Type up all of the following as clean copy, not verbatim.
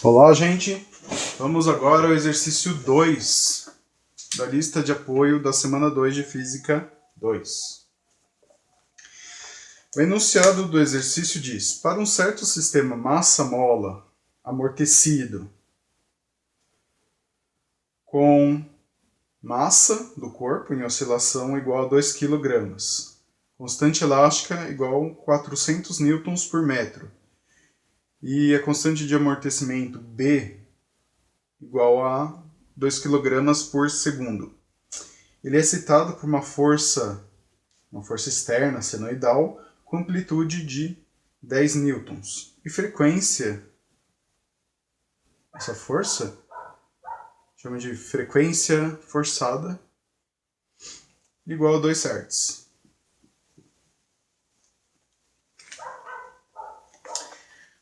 Olá, gente! Vamos agora ao exercício 2 da lista de apoio da semana 2 de Física 2. O enunciado do exercício diz: para um certo sistema massa-mola amortecido com massa do corpo em oscilação igual a 2 kg, constante elástica igual a 400 newtons por metro, e a constante de amortecimento B igual a 2 kg por segundo. Ele é excitado por uma força externa senoidal com amplitude de 10 newtons e frequência. Essa força chama de frequência forçada igual a 2 Hz.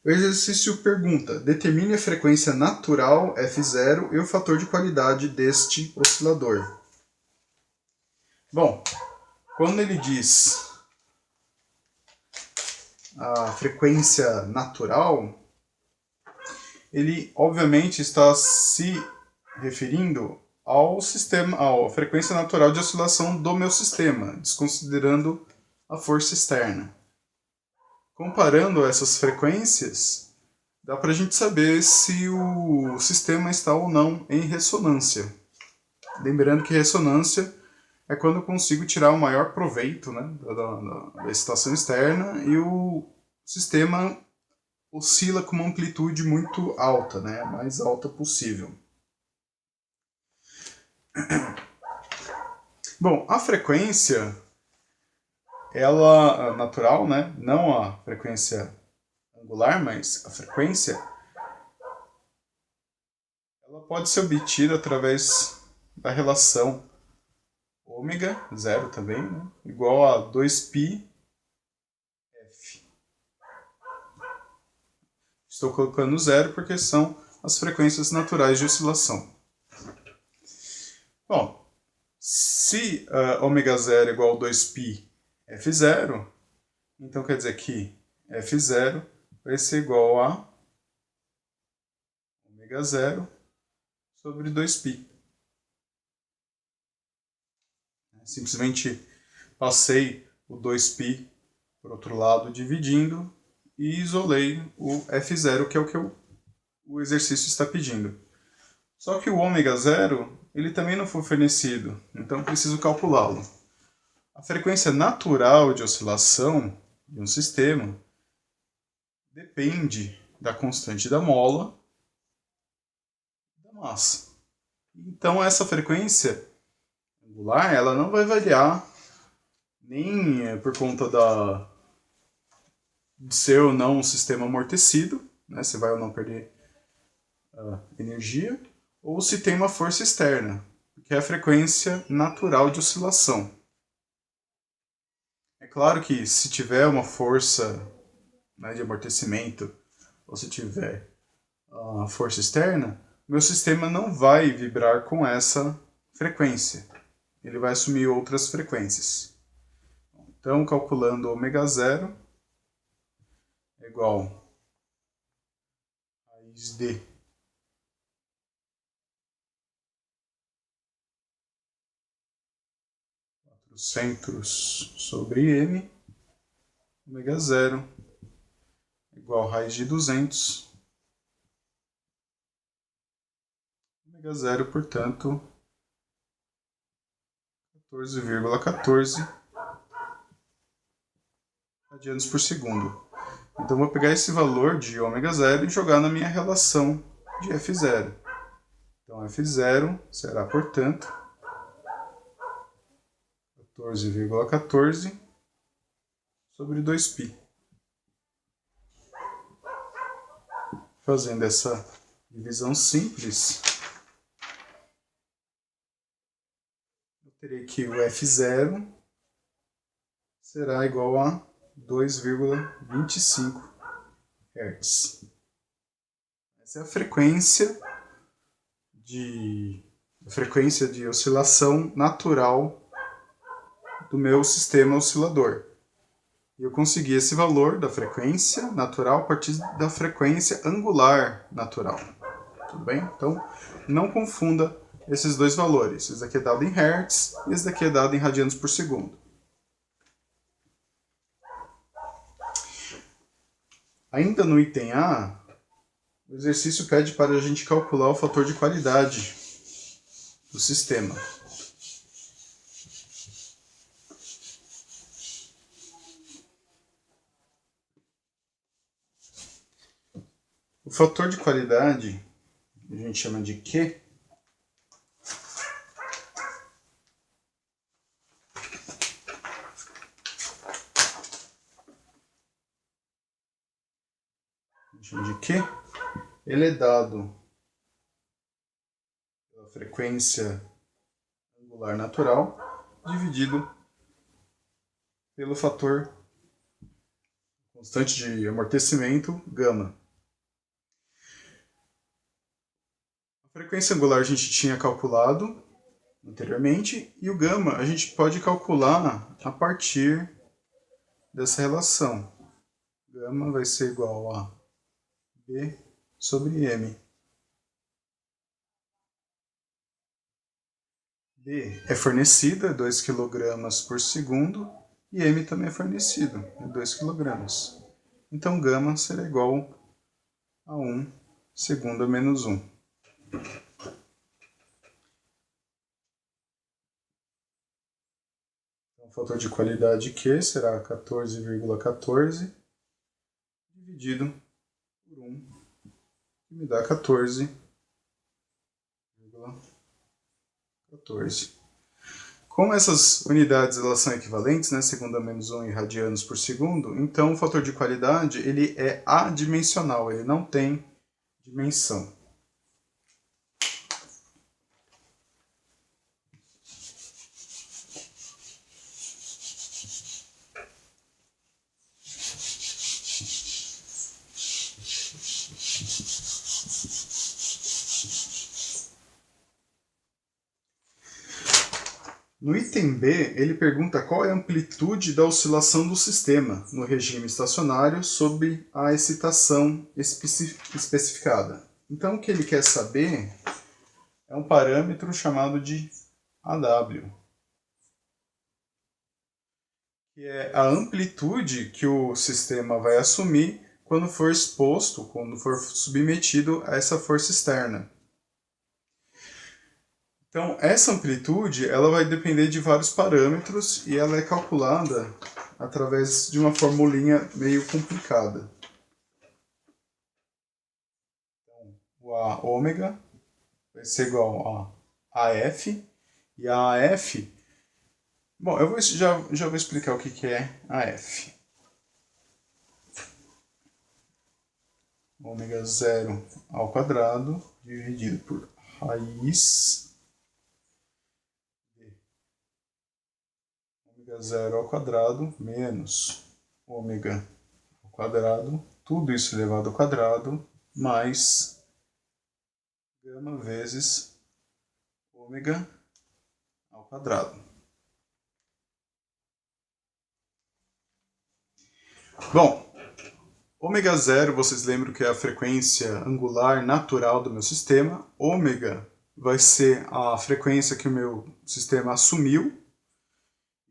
O exercício pergunta: determine a frequência natural F0 e o fator de qualidade deste oscilador. Bom, quando ele diz a frequência natural, ele obviamente está se referindo ao sistema, à frequência natural de oscilação do meu sistema, desconsiderando a força externa. Comparando essas frequências, dá para a gente saber se o sistema está ou não em ressonância. Lembrando que ressonância é quando eu consigo tirar o maior proveito, né, da excitação externa e o sistema oscila com uma amplitude muito alta, né, a mais alta possível. Bom, a frequência, ela natural, né, não a frequência angular, mas a frequência, ela pode ser obtida através da relação ômega, zero também, né, igual a 2π f. Estou colocando zero porque são as frequências naturais de oscilação. Bom, se ômega zero é igual a 2π f0, então quer dizer que f0 vai ser igual a ômega zero sobre 2π. Simplesmente passei o 2π para o outro lado dividindo e isolei o f0, que é o que o exercício está pedindo. Só que o ômega zero ele também não foi fornecido, então preciso calculá-lo. A frequência natural de oscilação de um sistema depende da constante da mola e da massa. Então essa frequência angular ela não vai variar nem por conta de ser ou não um sistema amortecido, né, se vai ou não perder energia, ou se tem uma força externa, que é a frequência natural de oscilação. É claro que se tiver uma força, né, de amortecimento, ou se tiver a força externa, meu sistema não vai vibrar com essa frequência. Ele vai assumir outras frequências. Então, calculando ômega zero é igual a raiz de 400 sobre m, ômega zero igual a raiz de 200, ômega zero, portanto, 14,14 radianos por segundo. Então vou pegar esse valor de ômega zero e jogar na minha relação de F0. Então F0 será, portanto, 14,14 sobre 2π. Fazendo essa divisão simples, eu terei que o F0 será igual a 2,25 Hz. Essa é a frequência de oscilação natural do meu sistema oscilador. E eu consegui esse valor da frequência natural a partir da frequência angular natural. Tudo bem? Então, não confunda esses dois valores. Esse daqui é dado em Hertz e esse daqui é dado em radianos por segundo. Ainda no item A, o exercício pede para a gente calcular o fator de qualidade do sistema. O fator de qualidade, a gente chama de Q, ele é dado pela frequência angular natural dividido pelo fator constante de amortecimento, gama. A frequência angular a gente tinha calculado anteriormente e o gama a gente pode calcular a partir dessa relação. Gama vai ser igual a B sobre M. B é fornecida, 2 kg por segundo, e M também é fornecido, 2 kg. Então, gama será igual a 1 segundo a menos 1. Então, o fator de qualidade Q será 14,14 dividido por 1, que me dá 14,14. Como essas unidades elas são equivalentes, né, segundo a menos 1 e radianos por segundo, então o fator de qualidade ele é adimensional, ele não tem dimensão. No item B, ele pergunta qual é a amplitude da oscilação do sistema no regime estacionário sob a excitação especificada. Então, o que ele quer saber é um parâmetro chamado de AW, que é a amplitude que o sistema vai assumir quando for exposto, quando for submetido a essa força externa. Então, essa amplitude ela vai depender de vários parâmetros e ela é calculada através de uma formulinha meio complicada. Então, o A ômega vai ser igual a AF, e a AF... Bom, já vou explicar o que é AF. Ômega zero ao quadrado dividido por raiz ômega zero ao quadrado menos ômega ao quadrado, tudo isso elevado ao quadrado, mais gama vezes ômega ao quadrado. Bom, ômega zero, vocês lembram que é a frequência angular natural do meu sistema. Ômega vai ser a frequência que o meu sistema assumiu.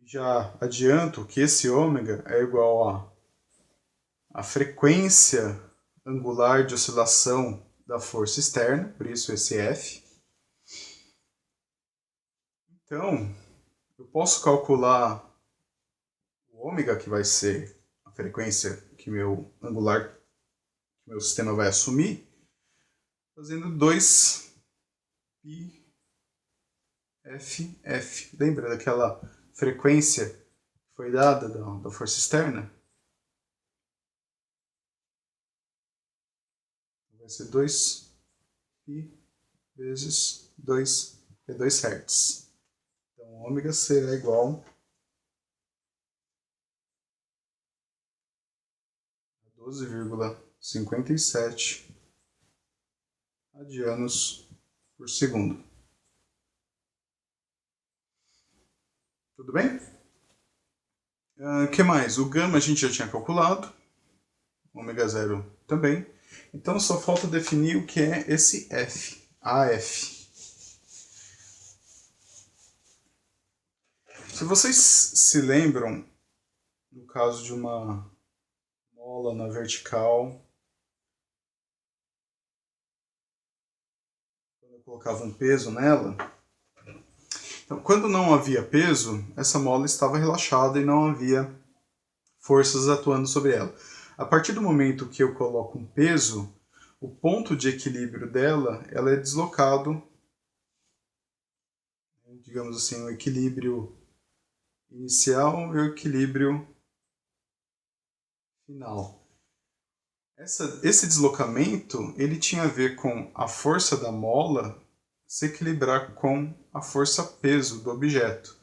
Já adianto que esse ômega é igual a frequência angular de oscilação da força externa, por isso esse F. Então, eu posso calcular o ômega, que vai ser a frequência que meu sistema vai assumir, fazendo 2 πFF. Lembra daquela frequência que foi dada da força externa? Vai ser 2 π vezes 2, é 2 Hz. Então, ômega será igual a 12,57 radianos por segundo. Tudo bem? Que mais? O gama a gente já tinha calculado, ômega zero também. Então só falta definir o que é esse F, AF. Se vocês se lembram, no caso de uma mola na vertical, quando eu colocava um peso nela, então, quando não havia peso, essa mola estava relaxada e não havia forças atuando sobre ela. A partir do momento que eu coloco um peso, o ponto de equilíbrio dela, ela é deslocado, digamos assim, o equilíbrio inicial e o equilíbrio final. Esse deslocamento, ele tinha a ver com a força da mola se equilibrar com a força-peso do objeto.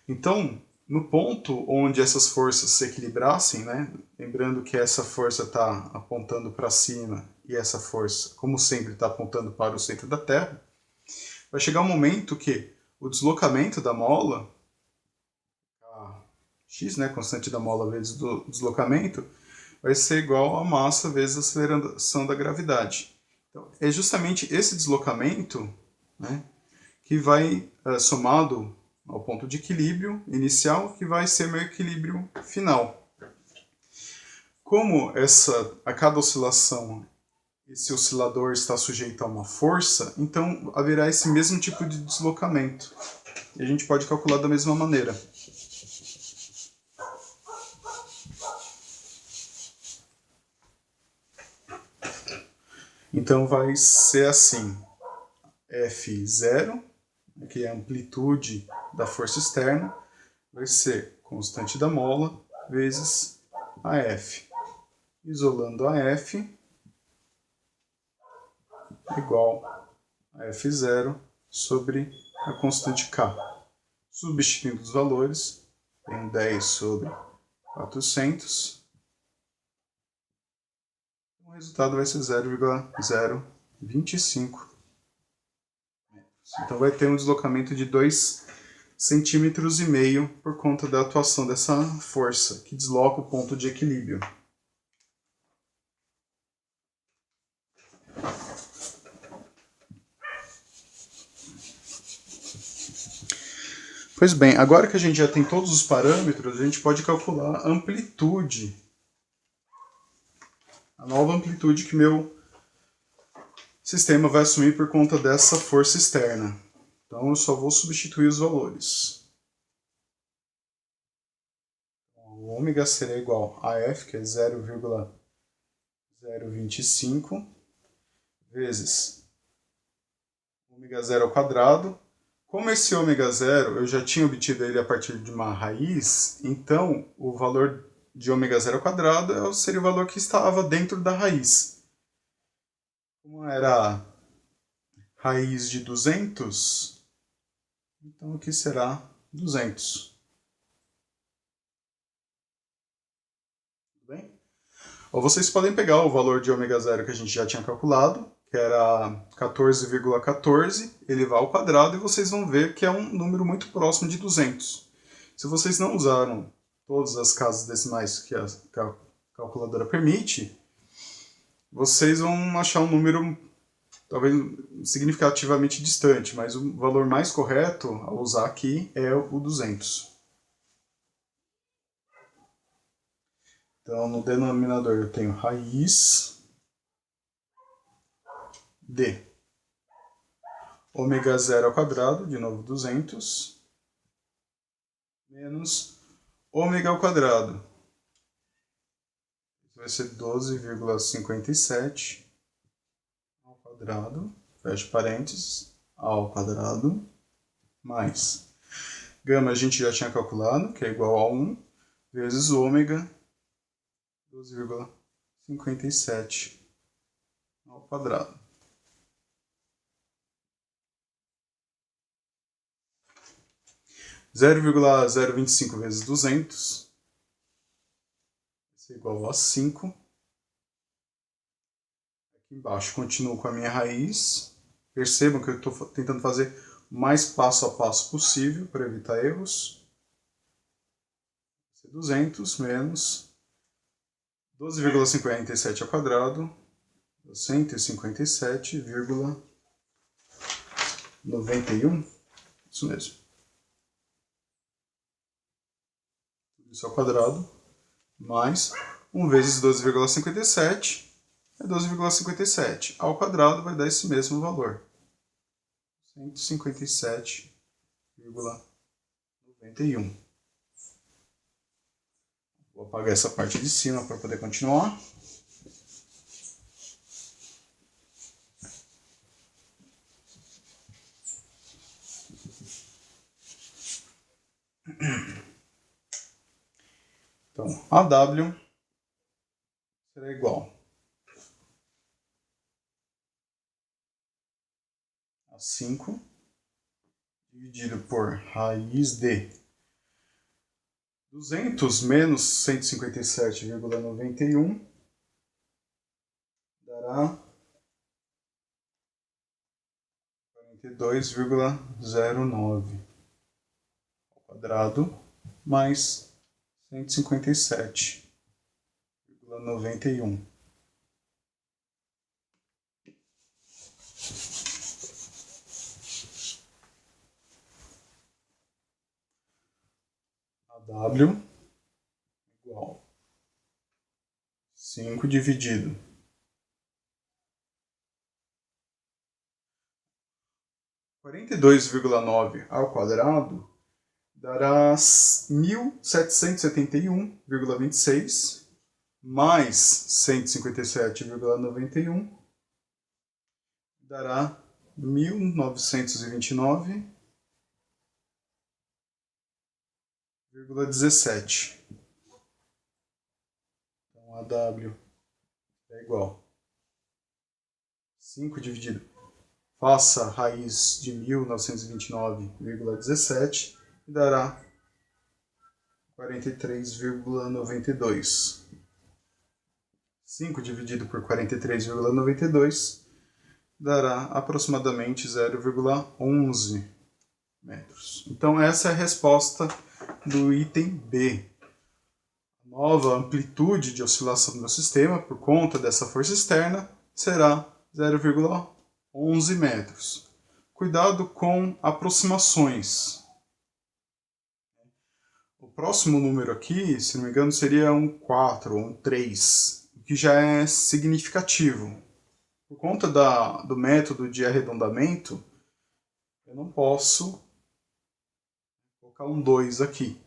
Então, no ponto onde essas forças se equilibrassem, né, lembrando que essa força está apontando para cima e essa força, como sempre, está apontando para o centro da Terra, vai chegar um momento que o deslocamento da mola, a x, né, constante da mola vezes do deslocamento, vai ser igual a massa vezes a aceleração da gravidade. Então, é justamente esse deslocamento, né, que vai, somado ao ponto de equilíbrio inicial, que vai ser meu equilíbrio final. Como a cada oscilação, esse oscilador está sujeito a uma força, então haverá esse mesmo tipo de deslocamento. E a gente pode calcular da mesma maneira. Então vai ser assim, F0, que é a amplitude da força externa, vai ser constante da mola vezes a F. Isolando a F, igual a F0 sobre a constante K. Substituindo os valores, tem 10 sobre 400. O resultado vai ser 0,025 metros. Então vai ter um deslocamento de 2,5 centímetros por conta da atuação dessa força, que desloca o ponto de equilíbrio. Pois bem, agora que a gente já tem todos os parâmetros, a gente pode calcular a amplitude. A nova amplitude que meu sistema vai assumir por conta dessa força externa. Então eu só vou substituir os valores. O ômega será igual a F, que é 0,025, vezes ômega zero ao quadrado. Como esse ômega zero eu já tinha obtido ele a partir de uma raiz, então o valor de ômega zero ao quadrado seria o valor que estava dentro da raiz. Como era a raiz de 200, então aqui será 200. Tudo bem? Ou vocês podem pegar o valor de ômega zero que a gente já tinha calculado, que era 14,14, elevar ao quadrado, e vocês vão ver que é um número muito próximo de 200. Se vocês não usaram todas as casas decimais que a calculadora permite, vocês vão achar um número talvez significativamente distante, mas o valor mais correto a usar aqui é o 200. Então, no denominador eu tenho raiz de ômega zero ao quadrado, de novo 200, menos ômega ao quadrado. Isso vai ser 12,57 ao quadrado, fecha parênteses, ao quadrado, mais gama a gente já tinha calculado, que é igual a 1, vezes ômega, 12,57 ao quadrado. Zero vírgula 025 vezes 200 é igual a 5. Aqui embaixo continuo com a minha raiz. Percebam que eu estou tentando fazer o mais passo a passo possível para evitar erros. 200 menos 12,57 ao quadrado, 157,91. Isso mesmo. Isso ao quadrado, mais 1 vezes 12,57 é 12,57. Ao quadrado vai dar esse mesmo valor. 157,91. Vou apagar essa parte de cima para poder continuar. Então, AW será igual a 5 dividido por raiz de 200 menos 157,91 dará 42,09 ao quadrado mais 157,91. AW igual 5 dividido 42,9 ao quadrado dará 1.771,26 mais 157,91 dará 1.929,17. Então, AW é igual 5 dividido, faça a raiz de 1.929,17 e dará 43,92. 5 dividido por 43,92 dará aproximadamente 0,11 metros. Então essa é a resposta do item B. A nova amplitude de oscilação do meu sistema, por conta dessa força externa, será 0,11 metros. Cuidado com aproximações. O próximo número aqui, se não me engano, seria um 4 ou um 3, o que já é significativo. Por conta do método de arredondamento, eu não posso colocar um 2 aqui.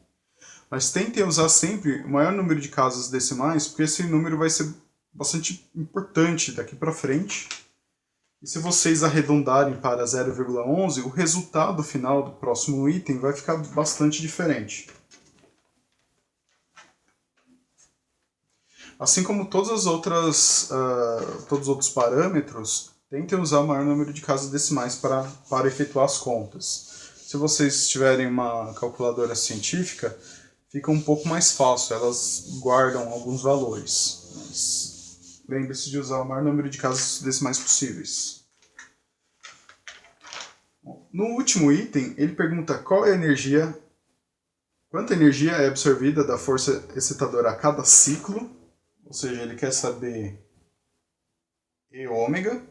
Mas tentem usar sempre o maior número de casas decimais, porque esse número vai ser bastante importante daqui para frente. E se vocês arredondarem para 0,11, o resultado final do próximo item vai ficar bastante diferente. Assim como todos os outros parâmetros, tentem usar o maior número de casas decimais para efetuar as contas. Se vocês tiverem uma calculadora científica, fica um pouco mais fácil, elas guardam alguns valores. Mas lembre-se de usar o maior número de casas decimais possíveis. No último item, ele pergunta quanta energia é absorvida da força excitadora a cada ciclo. Ou seja, ele quer saber E ômega.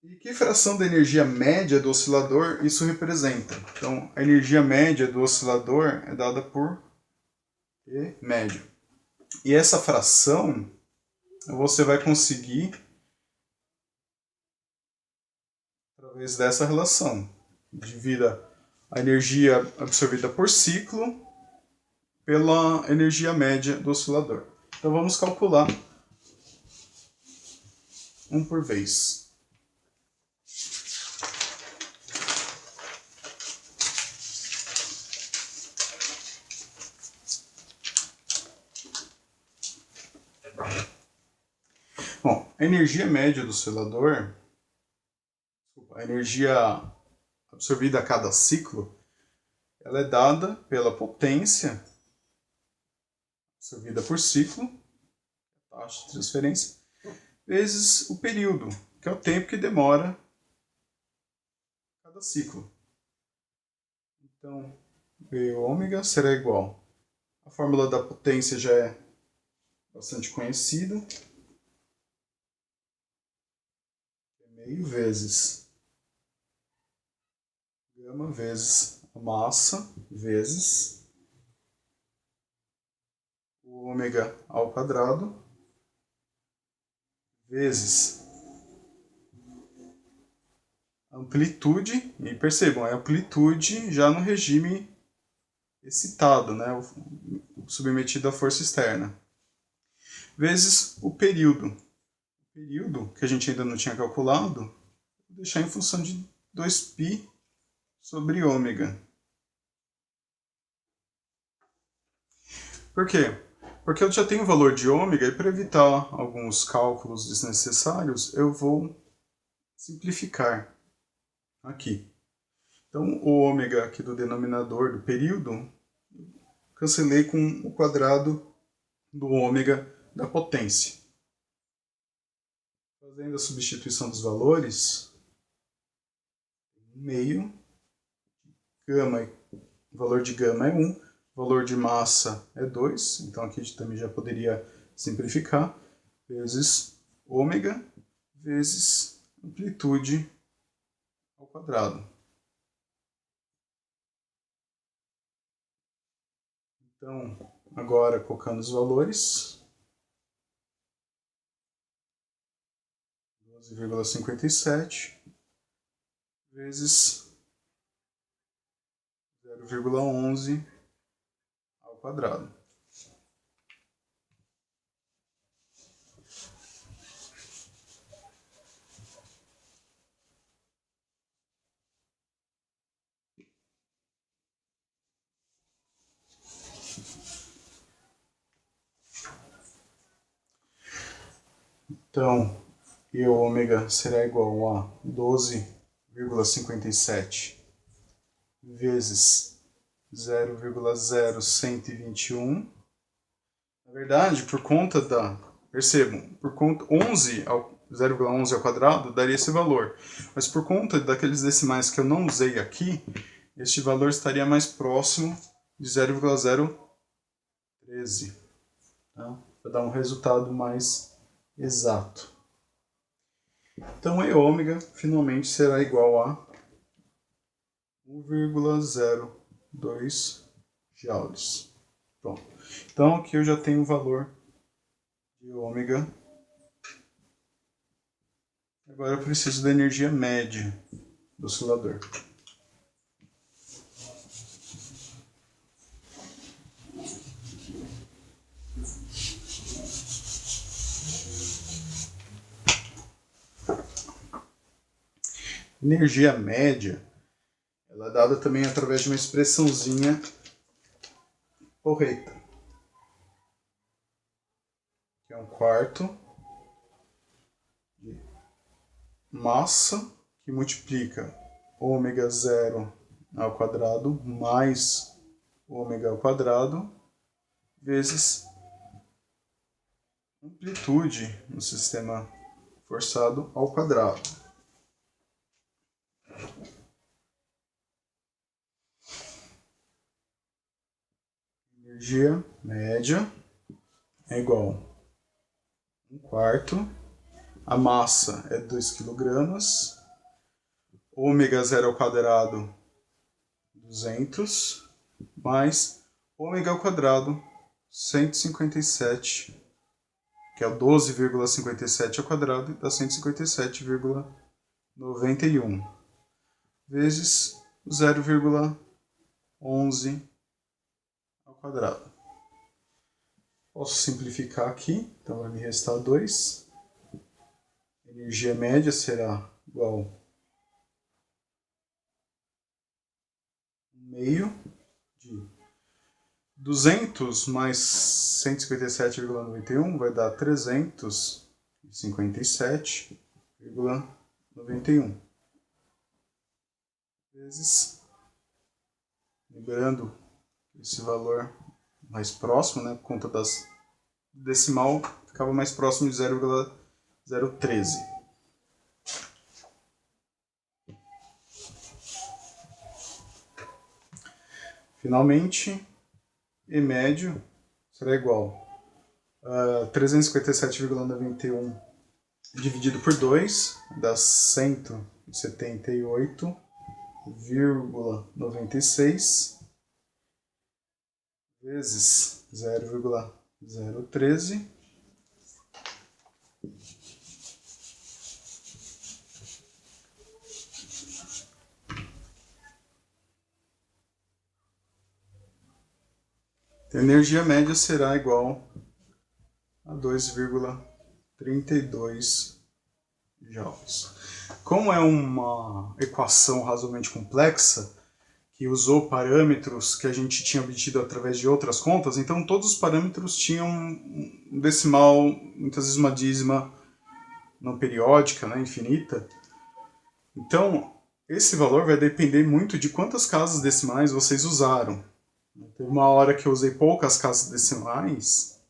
E que fração da energia média do oscilador isso representa? Então, a energia média do oscilador é dada por E médio. E essa fração você vai conseguir através dessa relação. Divida a energia absorvida por ciclo pela energia média do oscilador. Então vamos calcular um por vez. Bom, a energia média do oscilador, a energia absorvida a cada ciclo, ela é dada pela potência absorvida por ciclo, taxa de transferência, vezes o período, que é o tempo que demora cada ciclo. Então, E ômega será igual. A fórmula da potência já é bastante conhecida. Meio vezes gama vezes a massa vezes o ômega ao quadrado vezes a amplitude, e percebam, é amplitude já no regime excitado, né, submetido à força externa, vezes o período. O período, que a gente ainda não tinha calculado, vou deixar em função de 2π sobre ômega. Por quê? Porque eu já tenho o valor de ômega e para evitar alguns cálculos desnecessários, eu vou simplificar aqui. Então, o ômega aqui do denominador do período, cancelei com o quadrado do ômega da potência. Fazendo a substituição dos valores, meio, gama, o valor de gama é 1, o valor de massa é 2, então aqui a gente também já poderia simplificar, vezes ômega, vezes amplitude ao quadrado. Então, agora colocando os valores, 12,57 vezes 0,11 ao quadrado. Então, e o ômega será igual a 12,57 vezes 0,0121. Na verdade, por conta da... Percebam, por conta 0,11 ao quadrado daria esse valor. Mas por conta daqueles decimais que eu não usei aqui, este valor estaria mais próximo de 0,013. Tá? Para dar um resultado mais exato. Então, E ômega finalmente será igual a 1,02 joules. Pronto. Então, aqui eu já tenho o valor de ômega. Agora eu preciso da energia média do oscilador. Energia média, ela é dada também através de uma expressãozinha porreta, que é 1/4 de massa, que multiplica ômega 0 ao quadrado mais ômega ao quadrado, vezes amplitude no sistema forçado ao quadrado. Energia média é igual a 1/4. A massa é 2 kg. Ômega 0 ao quadrado, 200. Mais ômega ao quadrado, 157. Que é o 12,57 ao quadrado, dá 157,91. Vezes 0,11 ao quadrado. Posso simplificar aqui, então vai me restar 2. Energia média será igual a meio de 200 mais 157,91 vai dar 357,91. Vezes, lembrando esse valor mais próximo, né, por conta das decimal, ficava mais próximo de 0,013. Finalmente, E médio será igual a 357,91 dividido por 2, dá 178,96 vezes 0,013 a energia média será igual a 2,32 joules. Como é uma equação razoavelmente complexa, que usou parâmetros que a gente tinha obtido através de outras contas, então todos os parâmetros tinham um decimal, muitas vezes uma dízima não periódica, né, infinita. Então, esse valor vai depender muito de quantas casas decimais vocês usaram. Teve uma hora que eu usei poucas casas decimais,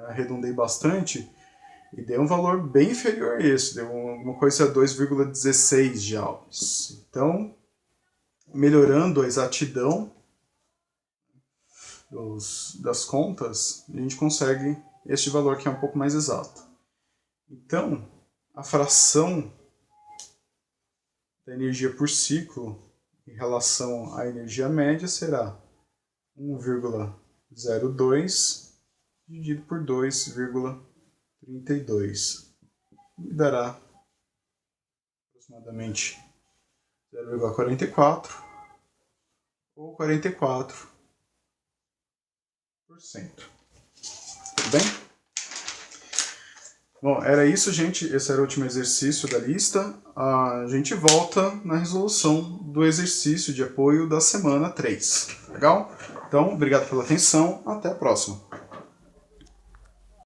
arredondei bastante, e deu um valor bem inferior a esse, deu uma coisa a 2,16 joules. Então, melhorando a exatidão das contas, a gente consegue este valor que é um pouco mais exato. Então, a fração da energia por ciclo em relação à energia média será 1,02 dividido por 2,32. Me dará aproximadamente 0,44 ou 44%. Tudo bem? Bom, era isso, gente. Esse era o último exercício da lista. A gente volta na resolução do exercício de apoio da semana 3. Legal? Então, obrigado pela atenção. Até a próxima.